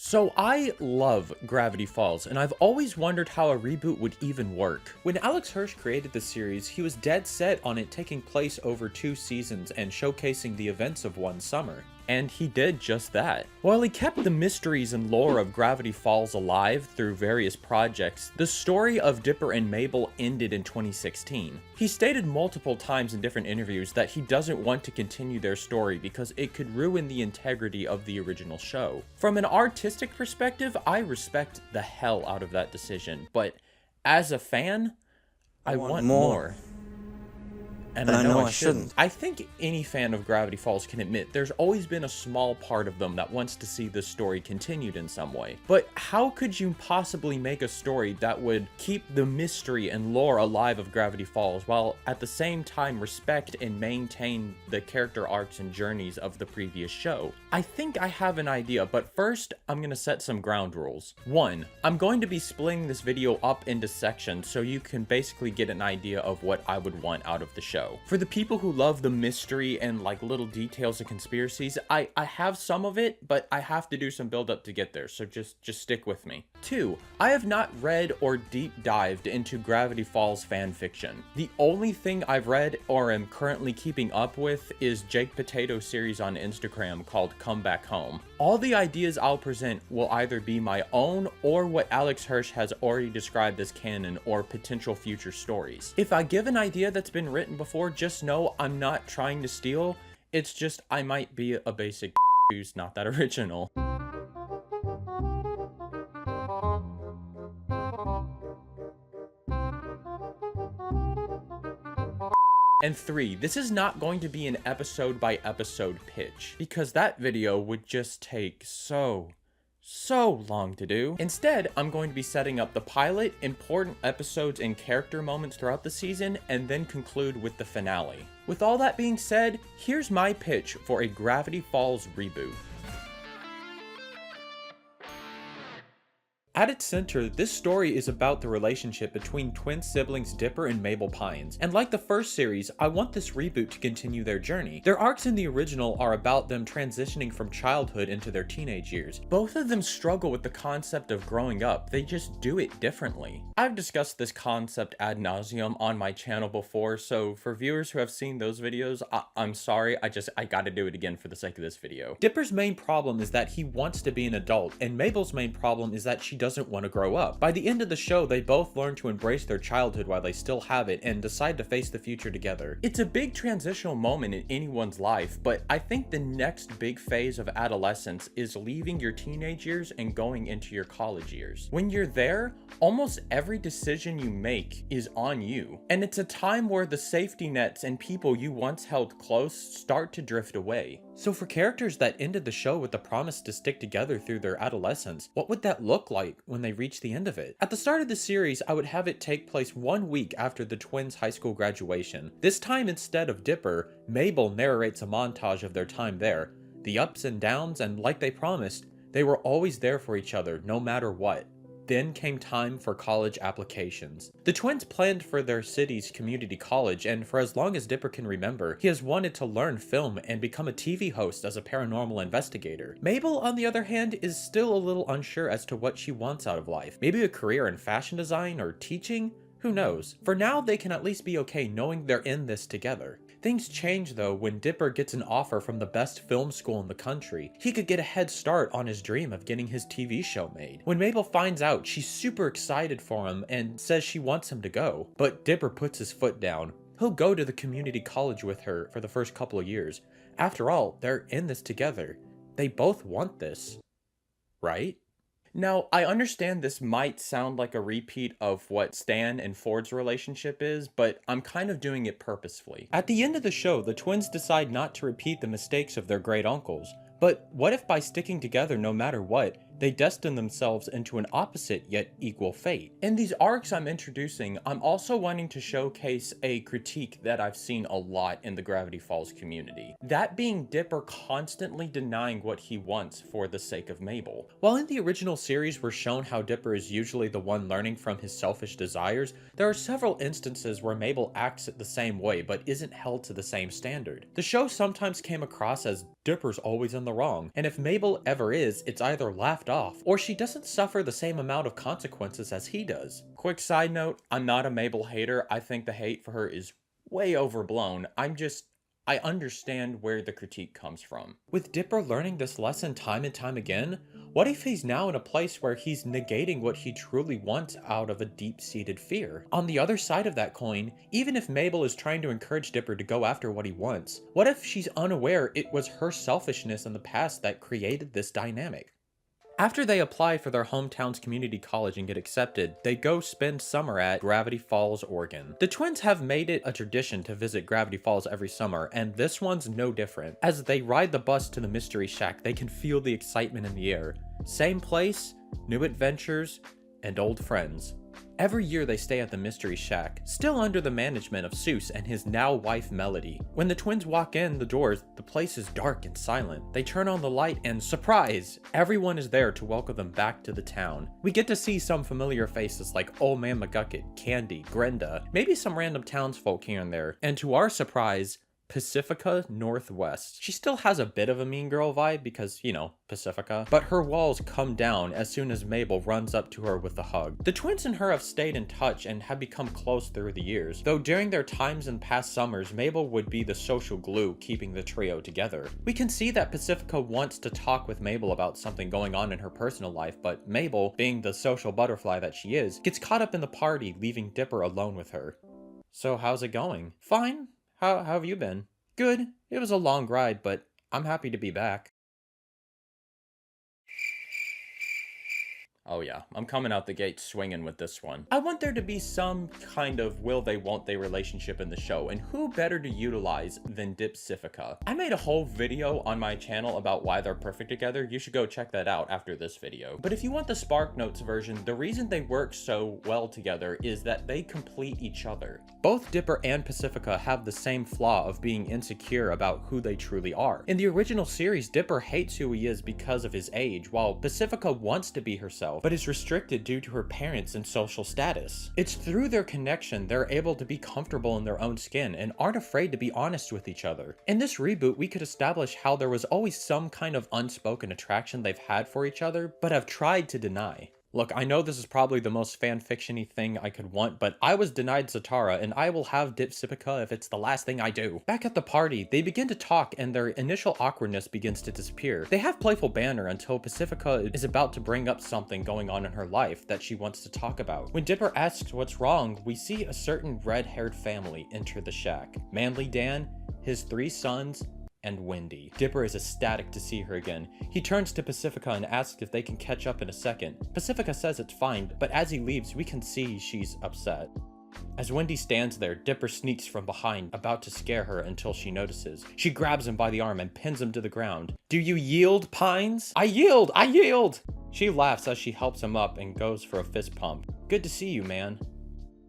So I love Gravity Falls, and I've always wondered how a reboot would even work. When Alex Hirsch created the series, he was dead set on it taking place over 2 seasons and showcasing the events of one summer. And he did just that. While he kept the mysteries and lore of Gravity Falls alive through various projects, the story of Dipper and Mabel ended in 2016. He stated multiple times in different interviews that he doesn't want to continue their story because it could ruin the integrity of the original show. From an artistic perspective, I respect the hell out of that decision, but as a fan, I want more. And I know I shouldn't. I think any fan of Gravity Falls can admit there's always been a small part of them that wants to see this story continued in some way. But how could you possibly make a story that would keep the mystery and lore alive of Gravity Falls while at the same time respect and maintain the character arcs and journeys of the previous show? I think I have an idea, but first I'm going to set some ground rules. 1. I'm going to be splitting this video up into sections so you can basically get an idea of what I would want out of the show. For the people who love the mystery and like little details and conspiracies, I have some of it, but I have to do some build up to get there, so just stick with me. 2. I have not read or deep dived into Gravity Falls fan fiction. The only thing I've read or am currently keeping up with is Jake Potato's series on Instagram called Come Back Home. All the ideas I'll present will either be my own or what Alex Hirsch has already described as canon or potential future stories. If I give an idea that's been written before, just know I'm not trying to steal, it's just I might be a basic who's not that original. And 3, this is not going to be an episode by episode pitch, because that video would just take so long to do. Instead, I'm going to be setting up the pilot, important episodes and character moments throughout the season, and then conclude with the finale. With all that being said, here's my pitch for a Gravity Falls reboot. At its center, this story is about the relationship between twin siblings Dipper and Mabel Pines, and like the first series, I want this reboot to continue their journey. Their arcs in the original are about them transitioning from childhood into their teenage years. Both of them struggle with the concept of growing up, they just do it differently. I've discussed this concept ad nauseum on my channel before, so for viewers who have seen those videos, I'm sorry, I gotta do it again for the sake of this video. Dipper's main problem is that he wants to be an adult, and Mabel's main problem is that she doesn't want to grow up. By the end of the show, they both learn to embrace their childhood while they still have it and decide to face the future together. It's a big transitional moment in anyone's life, but I think the next big phase of adolescence is leaving your teenage years and going into your college years. When you're there, almost every decision you make is on you, and it's a time where the safety nets and people you once held close start to drift away. So for characters that ended the show with the promise to stick together through their adolescence, what would that look like when they reach the end of it? At the start of the series, I would have it take place 1 week after the twins' high school graduation. This time, instead of Dipper, Mabel narrates a montage of their time there, the ups and downs, and like they promised, they were always there for each other, no matter what. Then came time for college applications. The twins planned for their city's community college, and for as long as Dipper can remember, he has wanted to learn film and become a TV host as a paranormal investigator. Mabel, on the other hand, is still a little unsure as to what she wants out of life. Maybe a career in fashion design or teaching? Who knows? For now, they can at least be okay knowing they're in this together. Things change though when Dipper gets an offer from the best film school in the country. He could get a head start on his dream of getting his TV show made. When Mabel finds out, she's super excited for him and says she wants him to go. But Dipper puts his foot down. He'll go to the community college with her for the first couple of years. After all, they're in this together. They both want this, right? Now, I understand this might sound like a repeat of what Stan and Ford's relationship is, but I'm kind of doing it purposefully. At the end of the show, the twins decide not to repeat the mistakes of their great uncles. But what if by sticking together no matter what, they destine themselves into an opposite yet equal fate? In these arcs I'm introducing, I'm also wanting to showcase a critique that I've seen a lot in the Gravity Falls community. That being Dipper constantly denying what he wants for the sake of Mabel. While in the original series we're shown how Dipper is usually the one learning from his selfish desires, there are several instances where Mabel acts the same way but isn't held to the same standard. The show sometimes came across as Dipper's always in the wrong, and if Mabel ever is, it's either laughed left off, or she doesn't suffer the same amount of consequences as he does. Quick side note, I'm not a Mabel hater. I think the hate for her is way overblown. I understand where the critique comes from. With Dipper learning this lesson time and time again, what if he's now in a place where he's negating what he truly wants out of a deep-seated fear? On the other side of that coin, even if Mabel is trying to encourage Dipper to go after what he wants, what if she's unaware it was her selfishness in the past that created this dynamic? After they apply for their hometown's community college and get accepted, they go spend summer at Gravity Falls, Oregon. The twins have made it a tradition to visit Gravity Falls every summer, and this one's no different. As they ride the bus to the Mystery Shack, they can feel the excitement in the air. Same place, new adventures, and old friends. Every year they stay at the Mystery Shack, still under the management of Seuss and his now wife Melody. When the twins walk in the doors, the place is dark and silent. They turn on the light and surprise! Everyone is there to welcome them back to the town. We get to see some familiar faces like Old Man McGucket, Candy, Grenda, maybe some random townsfolk here and there, and to our surprise, Pacifica Northwest. She still has a bit of a mean girl vibe because, you know, Pacifica, but her walls come down as soon as Mabel runs up to her with a hug. The twins and her have stayed in touch and have become close through the years, though during their times in past summers, Mabel would be the social glue keeping the trio together. We can see that Pacifica wants to talk with Mabel about something going on in her personal life, but Mabel, being the social butterfly that she is, gets caught up in the party, leaving Dipper alone with her. So how's it going? Fine. How have you been? Good. It was a long ride, but I'm happy to be back. Oh yeah, I'm coming out the gate swinging with this one. I want there to be some kind of will they won't they relationship in the show, and who better to utilize than Dipsifica? I made a whole video on my channel about why they're perfect together. You should go check that out after this video. But if you want the Spark Notes version, the reason they work so well together is that they complete each other. Both Dipper and Pacifica have the same flaw of being insecure about who they truly are. In the original series, Dipper hates who he is because of his age, while Pacifica wants to be herself, but is restricted due to her parents and social status. It's through their connection they're able to be comfortable in their own skin and aren't afraid to be honest with each other. In this reboot, we could establish how there was always some kind of unspoken attraction they've had for each other, but have tried to deny. Look, I know this is probably the most fanfiction-y thing I could want, but I was denied Zatara, and I will have Dipsifica if it's the last thing I do. Back at the party, they begin to talk and their initial awkwardness begins to disappear. They have playful banter until Pacifica is about to bring up something going on in her life that she wants to talk about. When Dipper asks what's wrong, we see a certain red-haired family enter the shack. Manly Dan, his 3 sons, and Wendy. Dipper is ecstatic to see her again. He turns to Pacifica and asks if they can catch up in a second. Pacifica says it's fine, but as he leaves, we can see she's upset. As Wendy stands there, Dipper sneaks from behind, about to scare her until she notices. She grabs him by the arm and pins him to the ground. "Do you yield, Pines?" "I yield! I yield!" She laughs as she helps him up and goes for a fist pump. "Good to see you, man."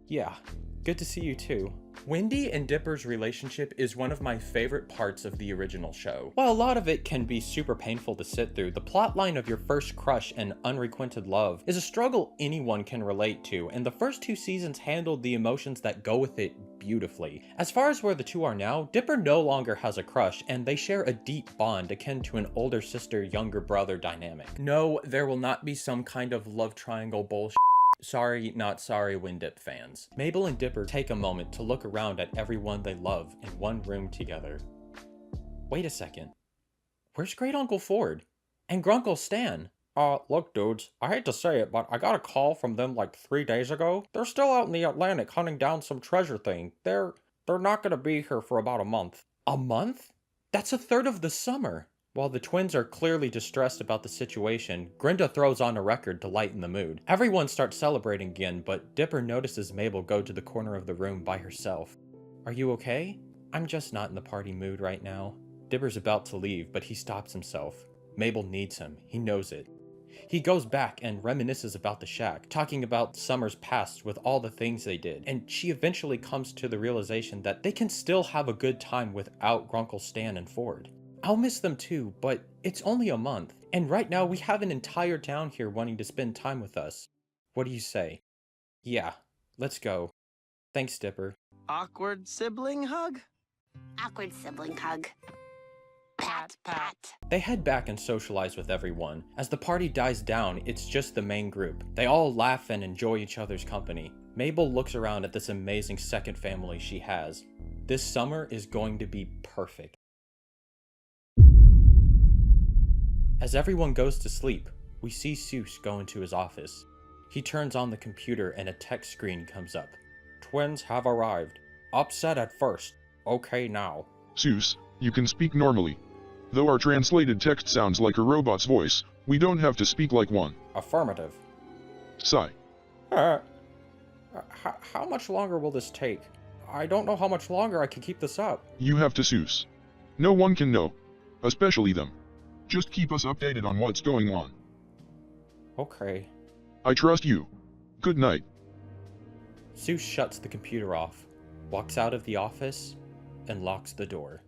"Yeah, good to see you too." Wendy and Dipper's relationship is one of my favorite parts of the original show. While a lot of it can be super painful to sit through, the plotline of your first crush and unrequited love is a struggle anyone can relate to, and the first 2 seasons handled the emotions that go with it beautifully. As far as where the two are now, Dipper no longer has a crush, and they share a deep bond akin to an older sister, younger brother dynamic. No, there will not be some kind of love triangle bullshit. Sorry, not sorry, Windip fans. Mabel and Dipper take a moment to look around at everyone they love in one room together. Wait a second. Where's Great Uncle Ford? And Grunkle Stan? Look dudes, I hate to say it, but I got a call from them like 3 days ago. They're still out in the Atlantic hunting down some treasure thing. They're not gonna be here for about a month. A month? That's a third of the summer. While the twins are clearly distressed about the situation, Grenda throws on a record to lighten the mood. Everyone starts celebrating again, but Dipper notices Mabel go to the corner of the room by herself. "Are you okay?" "I'm just not in the party mood right now." Dipper's about to leave, but he stops himself. Mabel needs him. He knows it. He goes back and reminisces about the shack, talking about summers past with all the things they did, and she eventually comes to the realization that they can still have a good time without Grunkle Stan and Ford. "I'll miss them too, but it's only a month, and right now we have an entire town here wanting to spend time with us. What do you say?" "Yeah, let's go. Thanks, Dipper." Awkward sibling hug? Awkward sibling hug. Pat, pat. They head back and socialize with everyone. As the party dies down, it's just the main group. They all laugh and enjoy each other's company. Mabel looks around at this amazing second family she has. This summer is going to be perfect. As everyone goes to sleep, we see Seuss go into his office. He turns on the computer and a text screen comes up. Twins have arrived. Upset at first. Okay now. Seuss, you can speak normally. Though our translated text sounds like a robot's voice, we don't have to speak like one. Affirmative. Sigh. How much longer will this take? I don't know how much longer I can keep this up. You have to, Seuss. No one can know. Especially them. Just keep us updated on what's going on. Okay. I trust you. Good night. Seuss shuts the computer off, walks out of the office, and locks the door.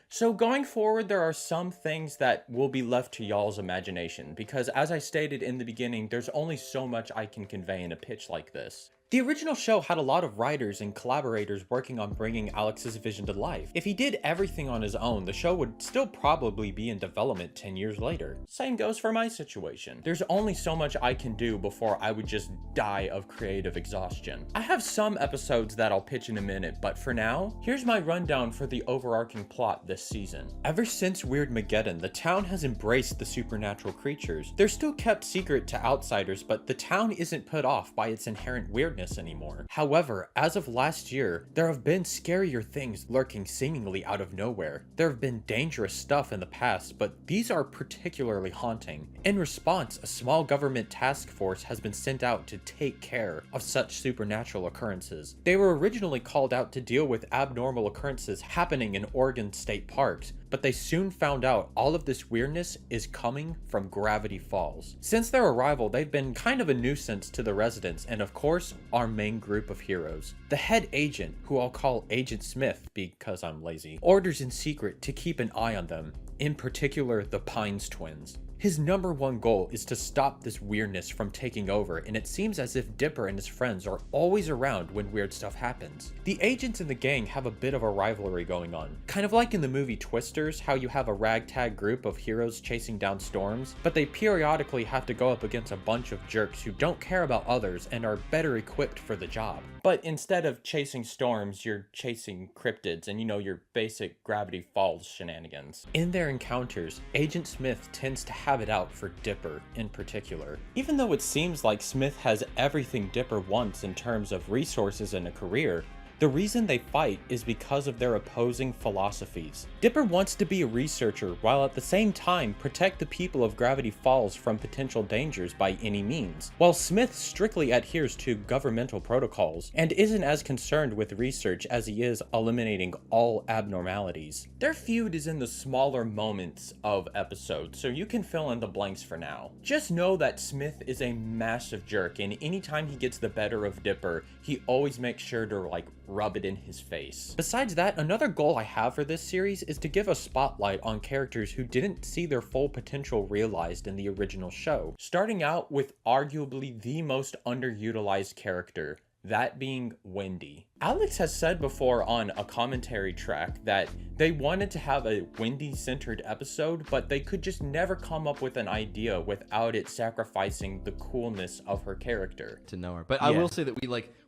So going forward, there are some things that will be left to y'all's imagination, because as I stated in the beginning, there's only so much I can convey in a pitch like this. The original show had a lot of writers and collaborators working on bringing Alex's vision to life. If he did everything on his own, the show would still probably be in development 10 years later. Same goes for my situation. There's only so much I can do before I would just die of creative exhaustion. I have some episodes that I'll pitch in a minute, but for now, here's my rundown for the overarching plot this season. Ever since Weirdmageddon, the town has embraced the supernatural creatures. They're still kept secret to outsiders, but the town isn't put off by its inherent weirdness anymore. However, as of last year, there have been scarier things lurking seemingly out of nowhere. There have been dangerous stuff in the past, but these are particularly haunting. In response, a small government task force has been sent out to take care of such supernatural occurrences. They were originally called out to deal with abnormal occurrences happening in Oregon state parks, but they soon found out all of this weirdness is coming from Gravity Falls. Since their arrival, they've been kind of a nuisance to the residents and of course, our main group of heroes. The head agent, who I'll call Agent Smith because I'm lazy, orders in secret to keep an eye on them, in particular the Pines twins. His number one goal is to stop this weirdness from taking over, and it seems as if Dipper and his friends are always around when weird stuff happens. The agents in the gang have a bit of a rivalry going on. Kind of like in the movie Twisters, how you have a ragtag group of heroes chasing down storms, but they periodically have to go up against a bunch of jerks who don't care about others and are better equipped for the job. But instead of chasing storms, you're chasing cryptids and your basic Gravity Falls shenanigans. In their encounters, Agent Smith tends to have it out for Dipper in particular. Even though it seems like Smith has everything Dipper wants in terms of resources and a career, the reason they fight is because of their opposing philosophies. Dipper wants to be a researcher while at the same time protect the people of Gravity Falls from potential dangers by any means, while Smith strictly adheres to governmental protocols and isn't as concerned with research as he is eliminating all abnormalities. Their feud is in the smaller moments of episodes, so you can fill in the blanks for now. Just know that Smith is a massive jerk, and anytime he gets the better of Dipper, he always makes sure to rub it in his face. Besides that, another goal I have for this series is to give a spotlight on characters who didn't see their full potential realized in the original show, starting out with arguably the most underutilized character, that being Wendy. Alex has said before on a commentary track that they wanted to have a Wendy-centered episode, but they could just never come up with an idea without it sacrificing the coolness of her character. To know her. But I will say that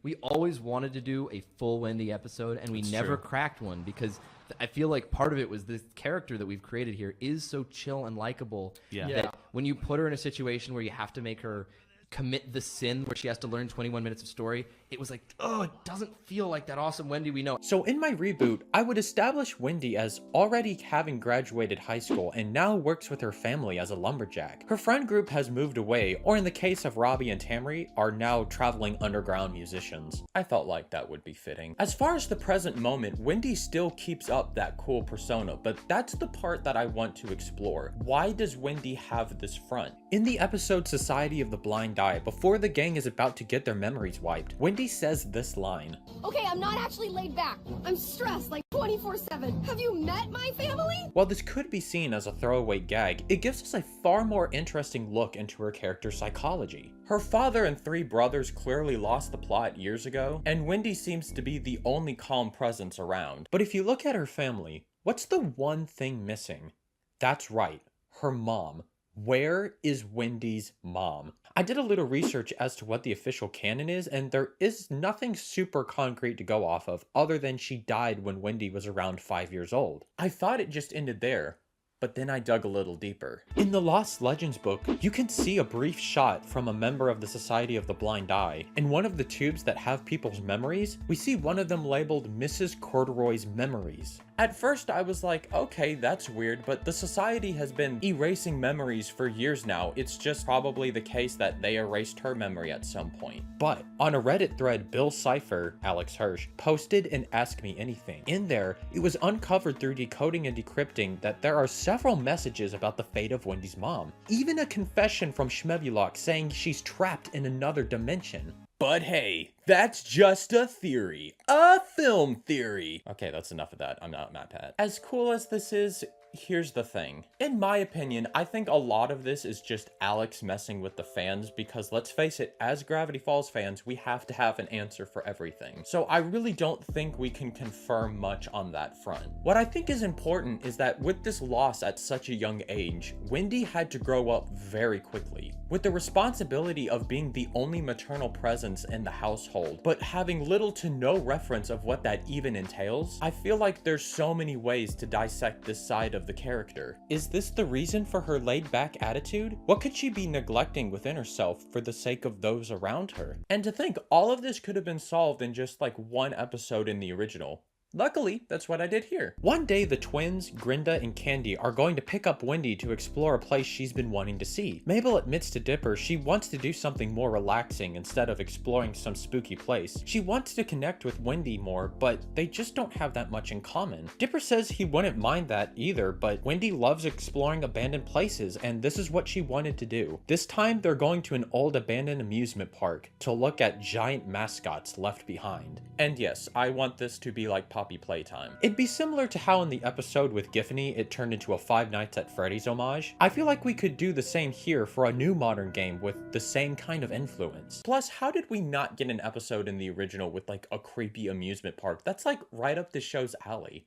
we always wanted to do a full Wendy episode, and we never cracked one because I feel like part of it was this character that we've created here is so chill and likable that when you put her in a situation where you have to make her commit the sin where she has to learn 21 minutes of story, it was like, oh, it doesn't feel like that awesome Wendy we know. So in my reboot, I would establish Wendy as already having graduated high school and now works with her family as a lumberjack. Her friend group has moved away, or in the case of Robbie and Tamri, are now traveling underground musicians. I felt like that would be fitting. As far as the present moment, Wendy still keeps up that cool persona, but that's the part that I want to explore. Why does Wendy have this front? In the episode Society of the Blind Eye, before the gang is about to get their memories wiped, Wendy says this line. Okay, I'm not actually laid back. I'm stressed like 24/7. Have you met my family? While this could be seen as a throwaway gag, it gives us a far more interesting look into her character's psychology. Her father and three brothers clearly lost the plot years ago, and Wendy seems to be the only calm presence around. But if you look at her family, What's the one thing missing? That's right, her mom. Where is Wendy's mom? I did a little research as to what the official canon is, and there is nothing super concrete to go off of other than she died when Wendy was around 5 years old. I thought it just ended there, but then I dug a little deeper. In the Lost Legends book, you can see a brief shot from a member of the Society of the Blind Eye. In one of the tubes that have people's memories, we see one of them labeled Mrs. Corduroy's Memories. At first I was like, okay, that's weird, but the society has been erasing memories for years now. It's just probably the case that they erased her memory at some point. But on a Reddit thread, Bill Cipher, Alex Hirsch, posted an Ask Me Anything. In there, it was uncovered through decoding and decrypting that there are several messages about the fate of Wendy's mom. Even a confession from Schmebulok saying she's trapped in another dimension. But hey, that's just a theory. A film theory. Okay, that's enough of that. I'm not Matt Pat. As cool as this is, here's the thing. In my opinion, I think a lot of this is just Alex messing with the fans because let's face it, as Gravity Falls fans, we have to have an answer for everything. So I really don't think we can confirm much on that front. What I think is important is that with this loss at such a young age, Wendy had to grow up very quickly. With the responsibility of being the only maternal presence in the household, but having little to no reference of what that even entails, I feel like there's so many ways to dissect this side of the character. Is this the reason for her laid-back attitude? What could she be neglecting within herself for the sake of those around her? And to think all of this could have been solved in just like one episode in the original. Luckily, that's what I did here. One day, the twins, Grinda and Candy, are going to pick up Wendy to explore a place she's been wanting to see. Mabel admits to Dipper she wants to do something more relaxing instead of exploring some spooky place. She wants to connect with Wendy more, but they just don't have that much in common. Dipper says he wouldn't mind that either, but Wendy loves exploring abandoned places, and this is what she wanted to do. This time, they're going to an old abandoned amusement park to look at giant mascots left behind. And yes, I want this to be like Poppy Playtime. It'd be similar to how in the episode with Giffany it turned into a Five Nights at Freddy's homage. I feel like we could do the same here for a new modern game with the same kind of influence. Plus, how did we not get an episode in the original with like a creepy amusement park? That's like right up the show's alley.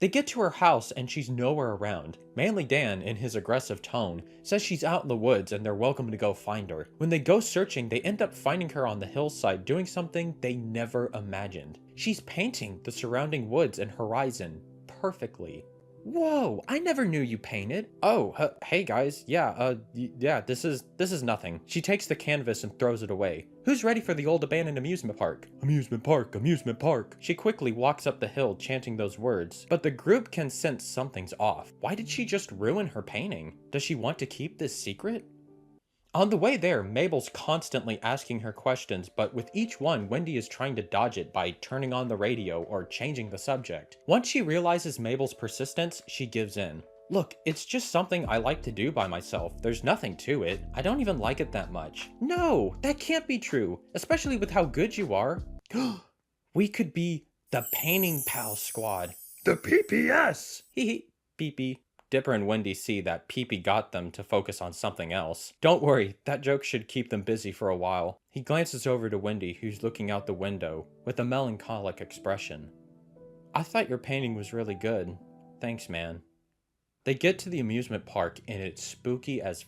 They get to her house and she's nowhere around. Mainly Dan, in his aggressive tone, says she's out in the woods and they're welcome to go find her. When they go searching, they end up finding her on the hillside doing something they never imagined. She's painting the surrounding woods and horizon perfectly. Whoa, I never knew you painted. Oh, hey guys, yeah, this is nothing. She takes the canvas and throws it away. Who's ready for the old abandoned amusement park? Amusement park, amusement park. She quickly walks up the hill chanting those words, but the group can sense something's off. Why did she just ruin her painting? Does she want to keep this secret? On the way there, Mabel's constantly asking her questions, but with each one, Wendy is trying to dodge it by turning on the radio or changing the subject. Once she realizes Mabel's persistence, she gives in. Look, it's just something I like to do by myself. There's nothing to it. I don't even like it that much. No, that can't be true, especially with how good you are. We could be the Painting Pal Squad. The PPS! Hee pee-pee. Dipper and Wendy see that Pee-pee got them to focus on something else. Don't worry, that joke should keep them busy for a while. He glances over to Wendy, who's looking out the window with a melancholic expression. I thought your painting was really good. Thanks, man. They get to the amusement park and it's spooky as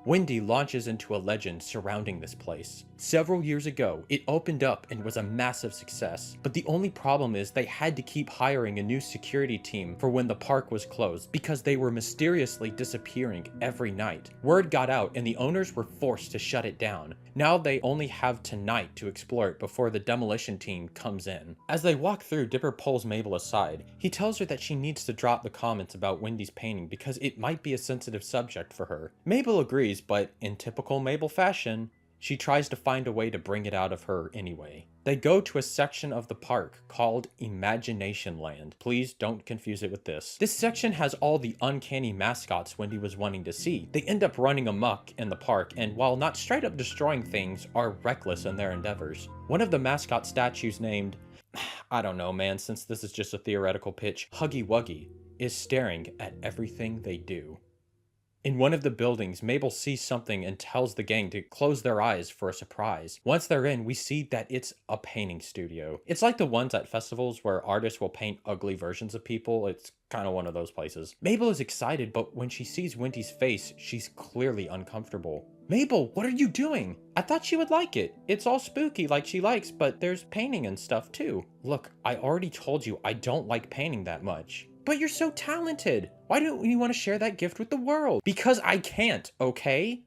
Wendy launches into a legend surrounding this place. Several years ago, it opened up and was a massive success, but the only problem is they had to keep hiring a new security team for when the park was closed because they were mysteriously disappearing every night. Word got out and the owners were forced to shut it down. Now they only have tonight to explore it before the demolition team comes in. As they walk through, Dipper pulls Mabel aside. He tells her that she needs to drop the comments about Wendy's painting because it might be a sensitive subject for her. Mabel agrees, but in typical Mabel fashion, she tries to find a way to bring it out of her anyway. They go to a section of the park called Imagination Land. Please don't confuse it with this. This section has all the uncanny mascots Wendy was wanting to see. They end up running amok in the park and while not straight up destroying things, are reckless in their endeavors. One of the mascot statues named, I don't know man, since this is just a theoretical pitch, Huggy Wuggy, is staring at everything they do. In one of the buildings, Mabel sees something and tells the gang to close their eyes for a surprise. Once they're in, we see that it's a painting studio. It's like the ones at festivals where artists will paint ugly versions of people. It's kind of one of those places. Mabel is excited, but when she sees Wendy's face, she's clearly uncomfortable. Mabel, what are you doing? I thought she would like it. It's all spooky like she likes, but there's painting and stuff too. Look, I already told you I don't like painting that much. But you're so talented. Why don't you want to share that gift with the world? Because I can't, okay?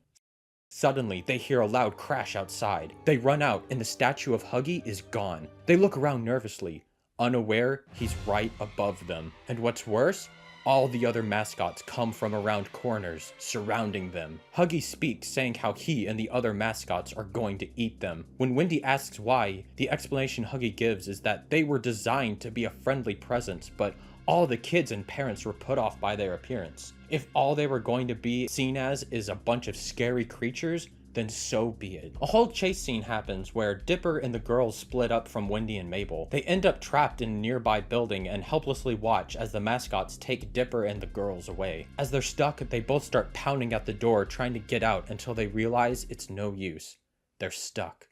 Suddenly, they hear a loud crash outside. They run out, and the statue of Huggy is gone. They look around nervously, unaware he's right above them. And what's worse, all the other mascots come from around corners, surrounding them. Huggy speaks, saying how he and the other mascots are going to eat them. When Wendy asks why, the explanation Huggy gives is that they were designed to be a friendly presence, but all the kids and parents were put off by their appearance. If all they were going to be seen as is a bunch of scary creatures, then so be it. A whole chase scene happens where Dipper and the girls split up from Wendy and Mabel. They end up trapped in a nearby building and helplessly watch as the mascots take Dipper and the girls away. As they're stuck, they both start pounding at the door trying to get out until they realize it's no use. They're stuck.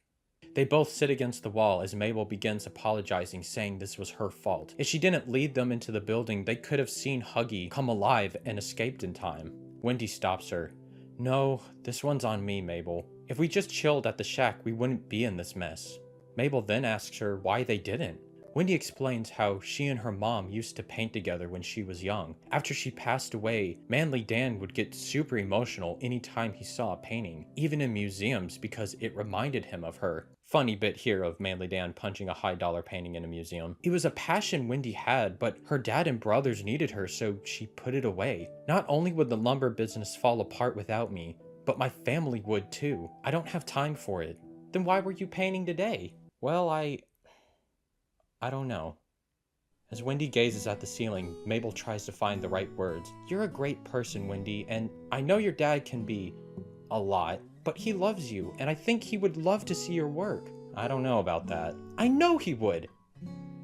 They both sit against the wall as Mabel begins apologizing, saying this was her fault. If she didn't lead them into the building, they could have seen Huggy come alive and escaped in time. Wendy stops her. No, this one's on me, Mabel. If we just chilled at the shack, we wouldn't be in this mess. Mabel then asks her why they didn't. Wendy explains how she and her mom used to paint together when she was young. After she passed away, Manly Dan would get super emotional anytime he saw a painting, even in museums because it reminded him of her. Funny bit here of Manly Dan punching a high-dollar painting in a museum. It was a passion Wendy had, but her dad and brothers needed her, so she put it away. Not only would the lumber business fall apart without me, but my family would too. I don't have time for it. Then why were you painting today? Well, I don't know. As Wendy gazes at the ceiling, Mabel tries to find the right words. You're a great person, Wendy, and I know your dad can be a lot, but he loves you, and I think he would love to see your work. I don't know about that. I know he would!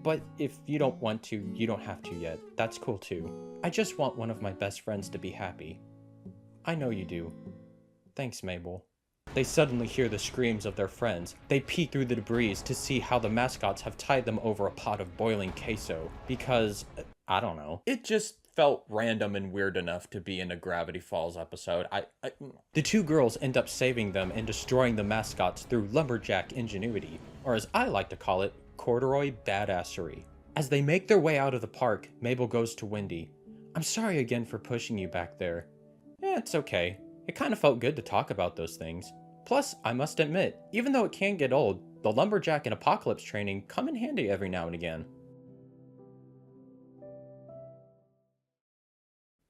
But if you don't want to, you don't have to yet. That's cool too. I just want one of my best friends to be happy. I know you do. Thanks, Mabel. They suddenly hear the screams of their friends. They peek through the debris to see how the mascots have tied them over a pot of boiling queso. Because, I don't know. It just felt random and weird enough to be in a Gravity Falls episode. The two girls end up saving them and destroying the mascots through lumberjack ingenuity, or as I like to call it, corduroy badassery. As they make their way out of the park, Mabel goes to Wendy. I'm sorry again for pushing you back there. It's okay. It kind of felt good to talk about those things. Plus, I must admit, even though it can get old, the lumberjack and apocalypse training come in handy every now and again.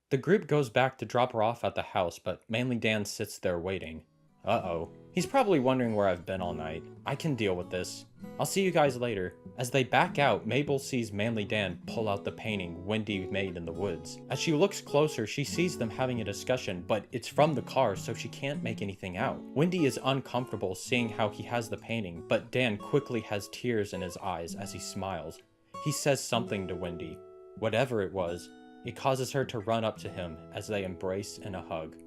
The group goes back to drop her off at the house, but Manly Dan sits there waiting. Uh-oh. He's probably wondering where I've been all night. I can deal with this. I'll see you guys later. As they back out, Mabel sees Manly Dan pull out the painting Wendy made in the woods. As she looks closer, she sees them having a discussion, but it's from the car, so she can't make anything out. Wendy is uncomfortable seeing how he has the painting, but Dan quickly has tears in his eyes as he smiles. He says something to Wendy. Whatever it was, it causes her to run up to him as they embrace in a hug.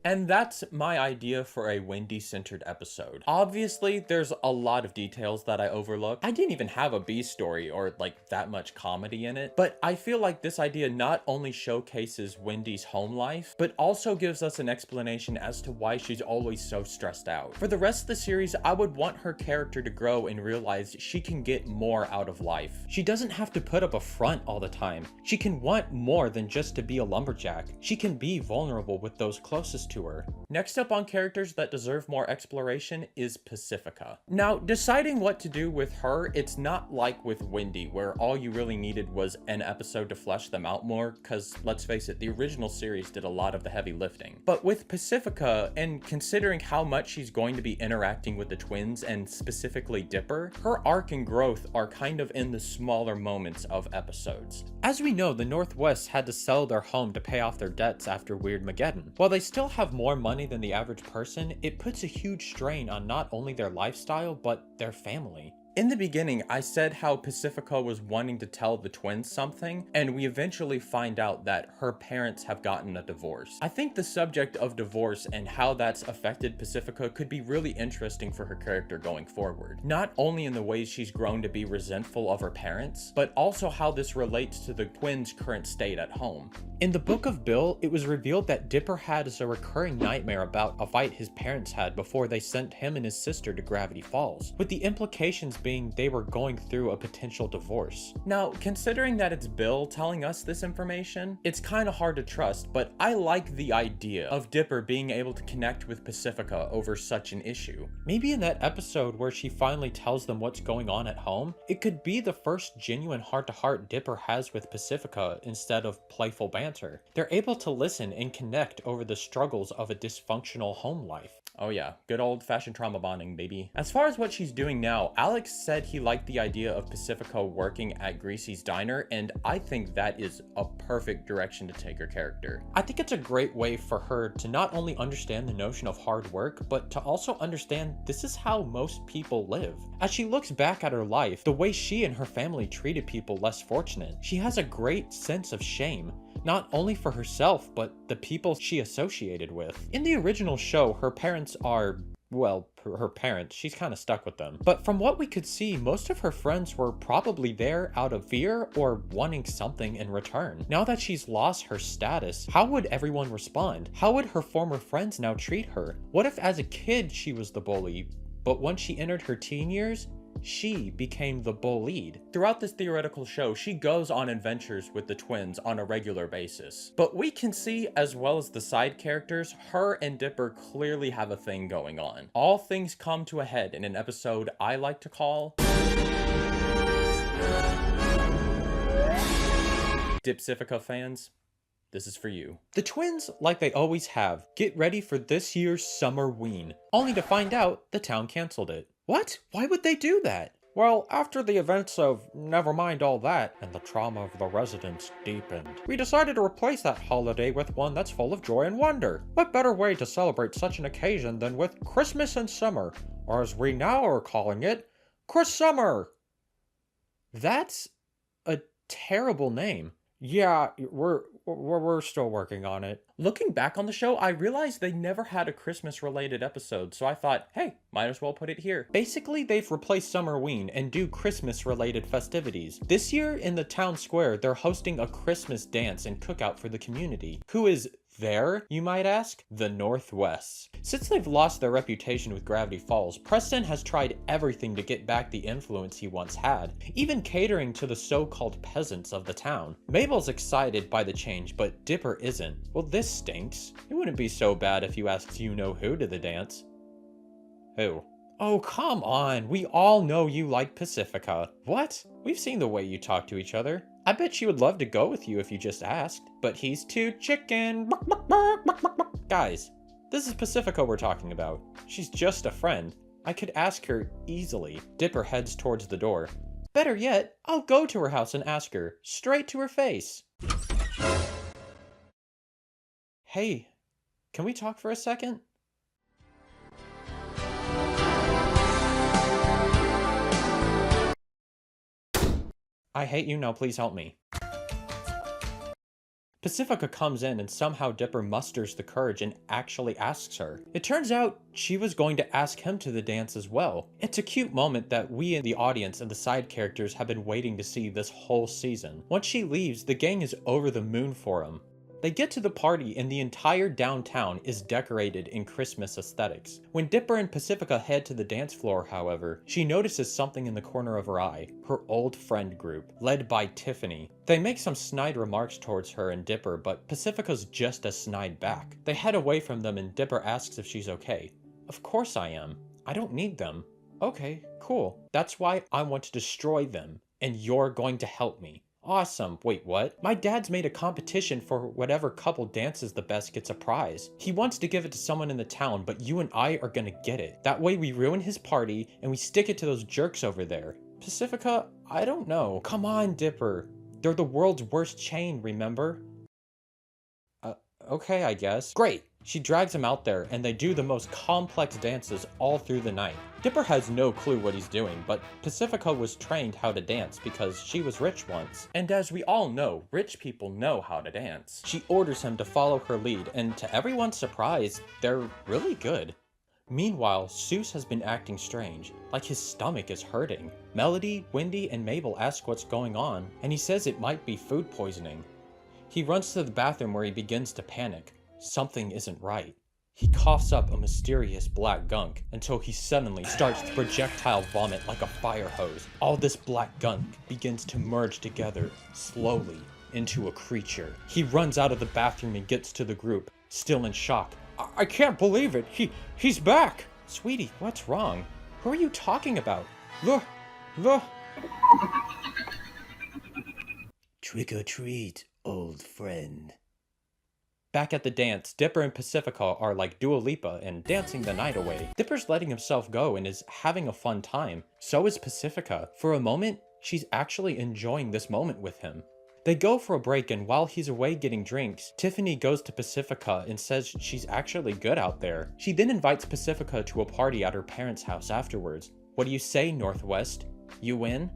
And that's my idea for a Wendy-centered episode. Obviously, there's a lot of details that I overlooked. I didn't even have a B story or like that much comedy in it, but I feel like this idea not only showcases Wendy's home life, but also gives us an explanation as to why she's always so stressed out. For the rest of the series, I would want her character to grow and realize she can get more out of life. She doesn't have to put up a front all the time. She can want more than just to be a lumberjack. She can be vulnerable with those closest to her. Next up on characters that deserve more exploration is Pacifica. Now, deciding what to do with her, it's not like with Wendy, where all you really needed was an episode to flesh them out more, cause let's face it, the original series did a lot of the heavy lifting. But with Pacifica, and considering how much she's going to be interacting with the twins, and specifically Dipper, her arc and growth are kind of in the smaller moments of episodes. As we know, the Northwest had to sell their home to pay off their debts after Weirdmageddon. While they still have more money than the average person, it puts a huge strain on not only their lifestyle, but their family. In the beginning, I said how Pacifica was wanting to tell the twins something, and we eventually find out that her parents have gotten a divorce. I think the subject of divorce and how that's affected Pacifica could be really interesting for her character going forward. Not only in the ways she's grown to be resentful of her parents, but also how this relates to the twins' current state at home. In the Book of Bill, it was revealed that Dipper had a recurring nightmare about a fight his parents had before they sent him and his sister to Gravity Falls, with the implications being they were going through a potential divorce. Now, considering that it's Bill telling us this information, it's kinda hard to trust, but I like the idea of Dipper being able to connect with Pacifica over such an issue. Maybe in that episode where she finally tells them what's going on at home, it could be the first genuine heart-to-heart Dipper has with Pacifica instead of playful banter. They're able to listen and connect over the struggles of a dysfunctional home life. Oh yeah, good old-fashioned trauma bonding, baby. As far as what she's doing now, Alex said he liked the idea of Pacifica working at Greasy's Diner, and I think that is a perfect direction to take her character. I think it's a great way for her to not only understand the notion of hard work, but to also understand this is how most people live. As she looks back at her life, the way she and her family treated people less fortunate, she has a great sense of shame. Not only for herself, but the people she associated with. In the original show, her parents are, well, her parents, she's kind of stuck with them. But from what we could see, most of her friends were probably there out of fear or wanting something in return. Now that she's lost her status, how would everyone respond? How would her former friends now treat her? What if as a kid she was the bully, but once she entered her teen years, she became the bullied? Throughout this theoretical show, she goes on adventures with the twins on a regular basis. But we can see, as well as the side characters, her and Dipper clearly have a thing going on. All things come to a head in an episode I like to call Dipsifica fans, this is for you. The twins, like they always have, get ready for this year's summer ween, only to find out the town canceled it. What? Why would they do that? Well, after the events of Never Mind All That and the trauma of the residents deepened, we decided to replace that holiday with one that's full of joy and wonder. What better way to celebrate such an occasion than with Christmas in summer, or as we now are calling it, Chris Summer. That's a terrible name. Yeah, we're still working on it. Looking back on the show, I realized they never had a Christmas-related episode, so I thought, hey, might as well put it here. Basically, they've replaced Summerween and do Christmas-related festivities. This year, in the town square, they're hosting a Christmas dance and cookout for the community. Who is there, you might ask? The Northwest. Since they've lost their reputation with Gravity Falls, Preston has tried everything to get back the influence he once had, even catering to the so-called peasants of the town. Mabel's excited by the change, but Dipper isn't. Well, this stinks. It wouldn't be so bad if you asked you-know-who to the dance. Who? Oh, come on. We all know you like Pacifica. What? We've seen the way you talk to each other. I bet she would love to go with you if you just asked. But he's too chicken. Guys, this is Pacifica we're talking about. She's just a friend. I could ask her easily. Dipper heads towards the door. Better yet, I'll go to her house and ask her, straight to her face. Hey, can we talk for a second? I hate you, now please help me. Pacifica comes in and somehow Dipper musters the courage and actually asks her. It turns out she was going to ask him to the dance as well. It's a cute moment that we in the audience and the side characters have been waiting to see this whole season. Once she leaves, the gang is over the moon for him. They get to the party and the entire downtown is decorated in Christmas aesthetics. When Dipper and Pacifica head to the dance floor, however, she notices something in the corner of her eye. Her old friend group, led by Tiffany. They make some snide remarks towards her and Dipper, but Pacifica's just as snide back. They head away from them and Dipper asks if she's okay. Of course I am. I don't need them. Okay, cool. That's why I want to destroy them, and you're going to help me. Awesome. Wait, what? My dad's made a competition for whatever couple dances the best gets a prize. He wants to give it to someone in the town, but you and I are gonna get it. That way we ruin his party and we stick it to those jerks over there. Pacifica, I don't know. Come on, Dipper. They're the world's worst chain, remember? Okay, I guess. Great. She drags him out there and they do the most complex dances all through the night. Dipper has no clue what he's doing, but Pacifica was trained how to dance because she was rich once. And as we all know, rich people know how to dance. She orders him to follow her lead, and to everyone's surprise, they're really good. Meanwhile, Seuss has been acting strange, like his stomach is hurting. Melody, Wendy, and Mabel ask what's going on, and he says it might be food poisoning. He runs to the bathroom where he begins to panic. Something isn't right. He coughs up a mysterious black gunk until he suddenly starts to projectile vomit like a fire hose. All this black gunk begins to merge together, slowly, into a creature. He runs out of the bathroom and gets to the group, still in shock. I can't believe it. He's back. Sweetie, what's wrong? Who are you talking about? Look. Trick or treat, old friend. Back at the dance, Dipper and Pacifica are like Dua Lipa and dancing the night away. Dipper's letting himself go and is having a fun time. So is Pacifica. For a moment, she's actually enjoying this moment with him. They go for a break, and while he's away getting drinks, Tiffany goes to Pacifica and says she's actually good out there. She then invites Pacifica to a party at her parents' house afterwards. What do you say, Northwest? You win?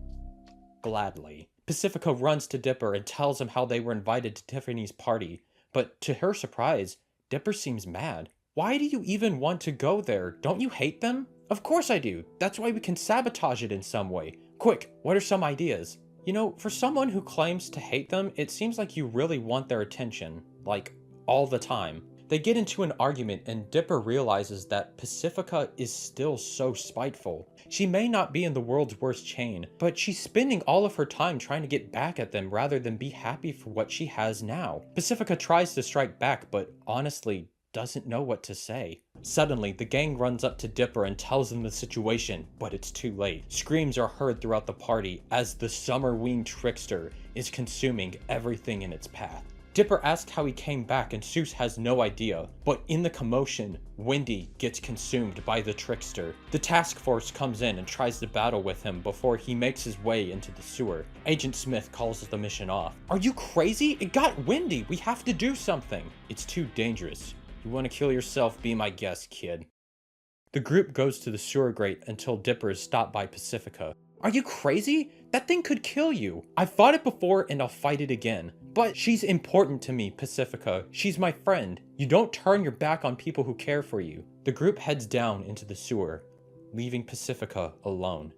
Gladly. Pacifica runs to Dipper and tells him how they were invited to Tiffany's party. But to her surprise, Dipper seems mad. Why do you even want to go there? Don't you hate them? Of course I do. That's why we can sabotage it in some way. Quick, what are some ideas? You know, for someone who claims to hate them, it seems like you really want their attention. Like, all the time. They get into an argument and Dipper realizes that Pacifica is still so spiteful. She may not be in the world's worst chain, but she's spending all of her time trying to get back at them rather than be happy for what she has now. Pacifica tries to strike back, but honestly doesn't know what to say. Suddenly, the gang runs up to Dipper and tells him the situation, but it's too late. Screams are heard throughout the party as the summer-winged trickster is consuming everything in its path. Dipper asks how he came back and Seuss has no idea, but in the commotion, Wendy gets consumed by the trickster. The task force comes in and tries to battle with him before he makes his way into the sewer. Agent Smith calls the mission off. Are you crazy? It got Wendy! We have to do something! It's too dangerous. You want to kill yourself? Be my guest, kid. The group goes to the sewer grate until Dipper is stopped by Pacifica. Are you crazy? That thing could kill you. I fought it before and I'll fight it again. But she's important to me, Pacifica. She's my friend. You don't turn your back on people who care for you. The group heads down into the sewer, leaving Pacifica alone.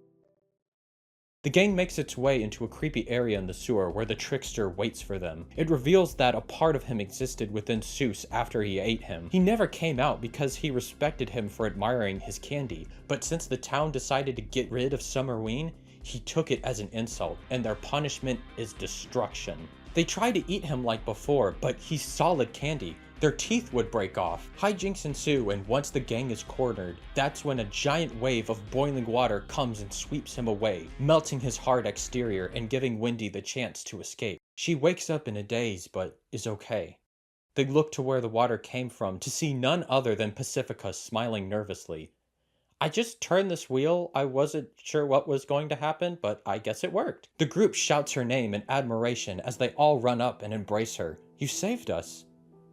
The gang makes its way into a creepy area in the sewer where the trickster waits for them. It reveals that a part of him existed within Seuss after he ate him. He never came out because he respected him for admiring his candy, but since the town decided to get rid of Summerween, he took it as an insult, and their punishment is destruction. They try to eat him like before, but he's solid candy. Their teeth would break off. Hijinks ensue, and once the gang is cornered, that's when a giant wave of boiling water comes and sweeps him away, melting his hard exterior and giving Wendy the chance to escape. She wakes up in a daze, but is okay. They look to where the water came from to see none other than Pacifica smiling nervously. I just turned this wheel. I wasn't sure what was going to happen, but I guess it worked. The group shouts her name in admiration as they all run up and embrace her. You saved us.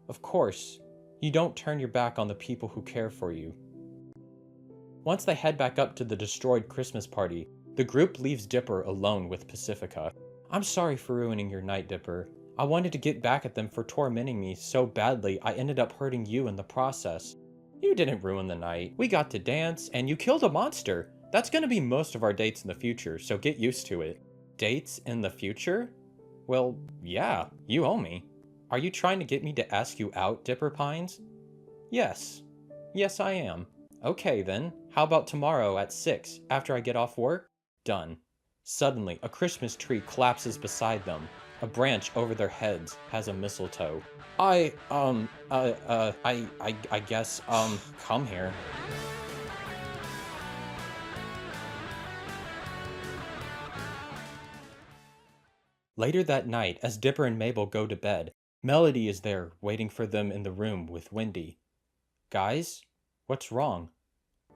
Of course, you don't turn your back on the people who care for you. Once they head back up to the destroyed Christmas party, the group leaves Dipper alone with Pacifica. I'm sorry for ruining your night, Dipper. I wanted to get back at them for tormenting me so badly I ended up hurting you in the process. You didn't ruin the night. We got to dance, and you killed a monster. That's gonna be most of our dates in the future, so get used to it. Dates in the future? Well, yeah, you owe me. Are you trying to get me to ask you out, Dipper Pines? Yes. Yes, I am. Okay, then. How about tomorrow at 6, after I get off work? Done. Suddenly, a Christmas tree collapses beside them. A branch over their heads has a mistletoe. I guess, come here. Later that night, as Dipper and Mabel go to bed, Melody is there, waiting for them in the room with Wendy. Guys, what's wrong?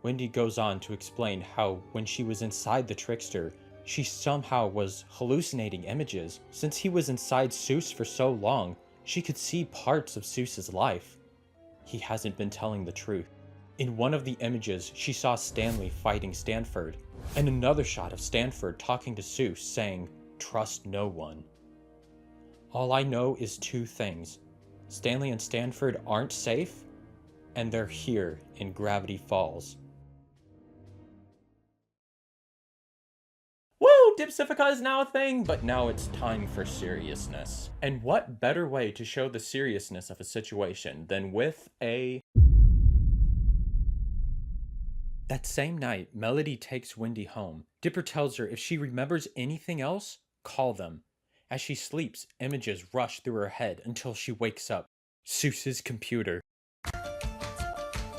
Wendy goes on to explain how, when she was inside the trickster, she somehow was hallucinating images. Since he was inside Seuss for so long, she could see parts of Seuss's life. he hasn't been telling the truth. In one of the images, she saw Stanley fighting Stanford, and another shot of Stanford talking to Seuss saying, "Trust no one." All I know is two things. Stanley and Stanford aren't safe, and they're here in Gravity Falls. Woo! Pacifica is now a thing, but now it's time for seriousness. And what better way to show the seriousness of a situation than with a... That same night, Melody takes Wendy home. Dipper tells her if she remembers anything else, call them. As she sleeps, images rush through her head until she wakes up. Seuss's computer.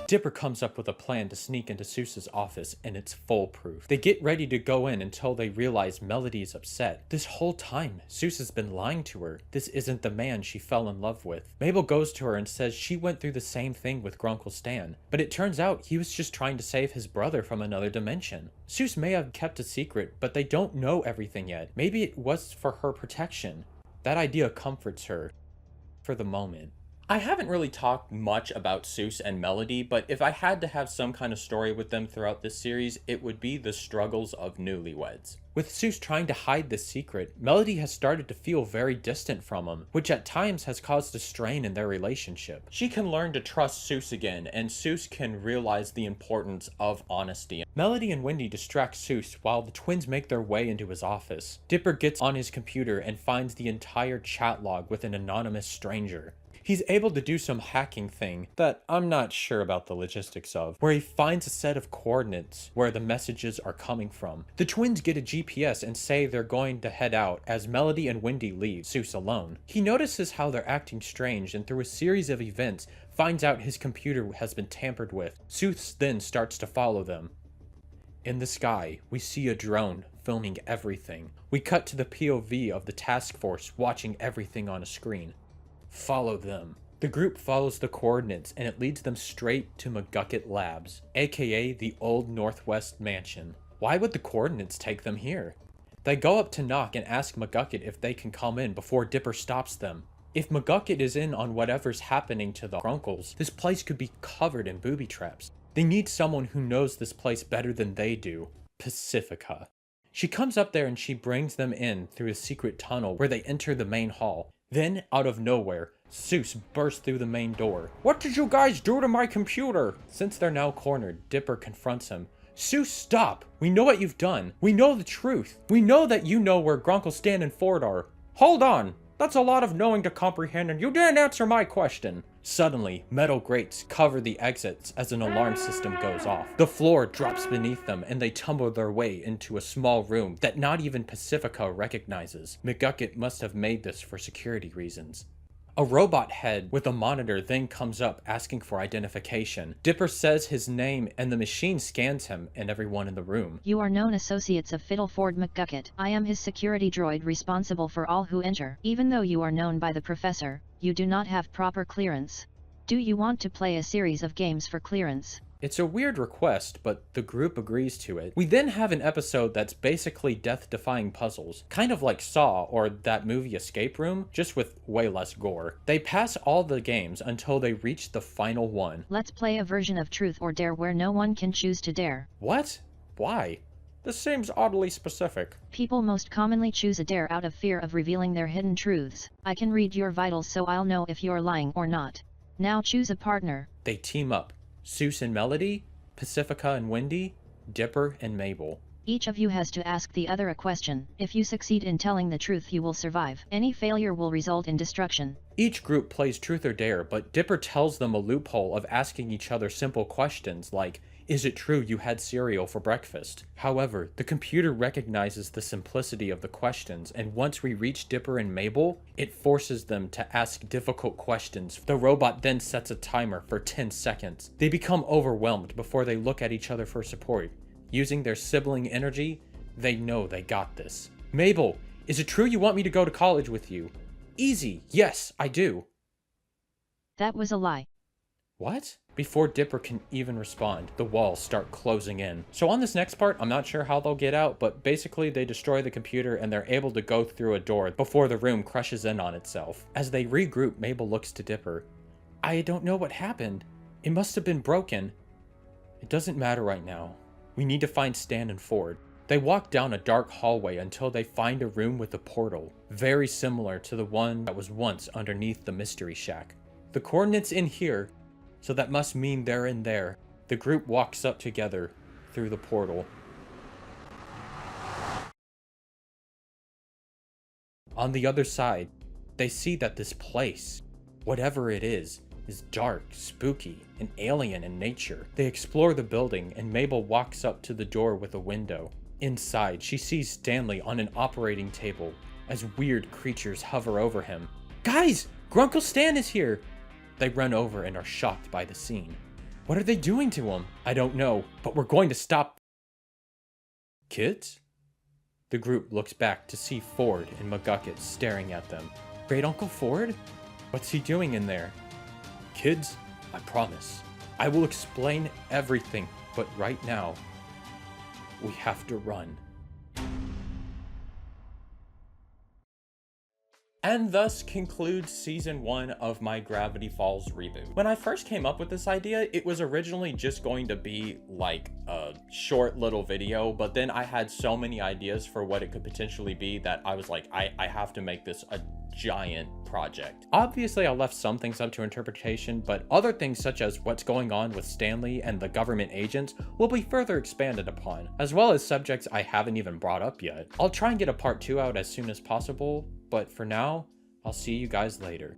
Dipper comes up with a plan to sneak into Seuss's office, and it's foolproof. They get ready to go in until they realize Melody is upset. This whole time, Seuss has been lying to her. This isn't the man she fell in love with. Mabel goes to her and says she went through the same thing with Grunkle Stan, but it turns out he was just trying to save his brother from another dimension. Seuss may have kept a secret, but they don't know everything yet. Maybe it was for her protection. That idea comforts her. For the moment. I haven't really talked much about Seuss and Melody, but if I had to have some kind of story with them throughout this series, it would be the struggles of newlyweds. With Seuss trying to hide this secret, Melody has started to feel very distant from him, which at times has caused a strain in their relationship. She can learn to trust Seuss again, and Seuss can realize the importance of honesty. Melody and Wendy distract Seuss while the twins make their way into his office. Dipper gets on his computer and finds the entire chat log with an anonymous stranger. He's able to do some hacking thing that I'm not sure about the logistics of, where he finds a set of coordinates where the messages are coming from. The twins get a GPS and say they're going to head out as Melody and Wendy leave Seuss alone. He notices how they're acting strange and through a series of events finds out his computer has been tampered with. Seuss then starts to follow them. In the sky, we see a drone filming everything. We cut to the POV of the task force watching everything on a screen. Follow them. The group follows the coordinates and it leads them straight to McGucket Labs, aka the Old Northwest Mansion. Why would the coordinates take them here? They go up to knock and ask McGucket if they can come in before Dipper stops them. If McGucket is in on whatever's happening to the Grunkles, this place could be covered in booby traps. They need someone who knows this place better than they do. Pacifica. She comes up there and she brings them in through a secret tunnel where they enter the main hall. Then, out of nowhere, Seuss bursts through the main door. "What did you guys do to my computer?" Since they're now cornered, Dipper confronts him. "Seuss, stop! We know what you've done. We know the truth. We know that you know where Grunkle Stan and Ford are." "Hold on! That's a lot of knowing to comprehend, and you didn't answer my question." Suddenly, metal grates cover the exits as an alarm system goes off. The floor drops beneath them and they tumble their way into a small room that not even Pacifica recognizes. McGucket must have made this for security reasons. A robot head with a monitor then comes up asking for identification. Dipper says his name and the machine scans him and everyone in the room. "You are known associates of Fiddleford McGucket. I am his security droid responsible for all who enter. Even though you are known by the professor, you do not have proper clearance. Do you want to play a series of games for clearance?" It's a weird request, but the group agrees to it. We then have an episode that's basically death-defying puzzles, kind of like Saw or that movie Escape Room, just with way less gore. They pass all the games until they reach the final one. "Let's play a version of Truth or Dare where no one can choose to dare." What? Why? This seems oddly specific. "People most commonly choose a dare out of fear of revealing their hidden truths. I can read your vitals so I'll know if you're lying or not. Now choose a partner." They team up. Seuss and Melody, Pacifica and Wendy, Dipper and Mabel. Each of you has to ask the other a question. If you succeed in telling the truth, you will survive. Any failure will result in destruction. Each group plays Truth or Dare, but Dipper tells them a loophole of asking each other simple questions like, "Is it true you had cereal for breakfast?" However, the computer recognizes the simplicity of the questions, and once we reach Dipper and Mabel, it forces them to ask difficult questions. The robot then sets a timer for 10 seconds. They become overwhelmed before they look at each other for support. Using their sibling energy, they know they got this. "Mabel, is it true you want me to go to college with you?" "Easy, yes, I do." "That was a lie." "What?" Before Dipper can even respond, the walls start closing in. So on this next part, I'm not sure how they'll get out, but basically they destroy the computer and they're able to go through a door before the room crushes in on itself. As they regroup, Mabel looks to Dipper. I don't know what happened. It must have been broken. It doesn't matter right now. We need to find Stan and Ford. They walk down a dark hallway until they find a room with a portal, very similar to the one that was once underneath the mystery shack. The coordinates in here, so that must mean they're in there. The group walks up together through the portal. On the other side, they see that this place, whatever it is dark, spooky, and alien in nature. They explore the building and Mabel walks up to the door with a window. Inside, she sees Stanley on an operating table as weird creatures hover over him. Guys, Grunkle Stan is here! They run over and are shocked by the scene. What are they doing to him? I don't know, but we're going to stop. Kids? The group looks back to see Ford and McGucket staring at them. Great Uncle Ford? What's he doing in there? Kids, I promise. I will explain everything, but right now, we have to run. And thus concludes season 1 of my Gravity Falls reboot. When I first came up with this idea, it was originally just going to be like a short little video, but then I had so many ideas for what it could potentially be that I was like, I have to make this a giant project. Obviously, I left some things up to interpretation, but other things such as what's going on with Stanley and the government agents will be further expanded upon, as well as subjects I haven't even brought up yet. I'll try and get a part 2 out as soon as possible, but for now, I'll see you guys later.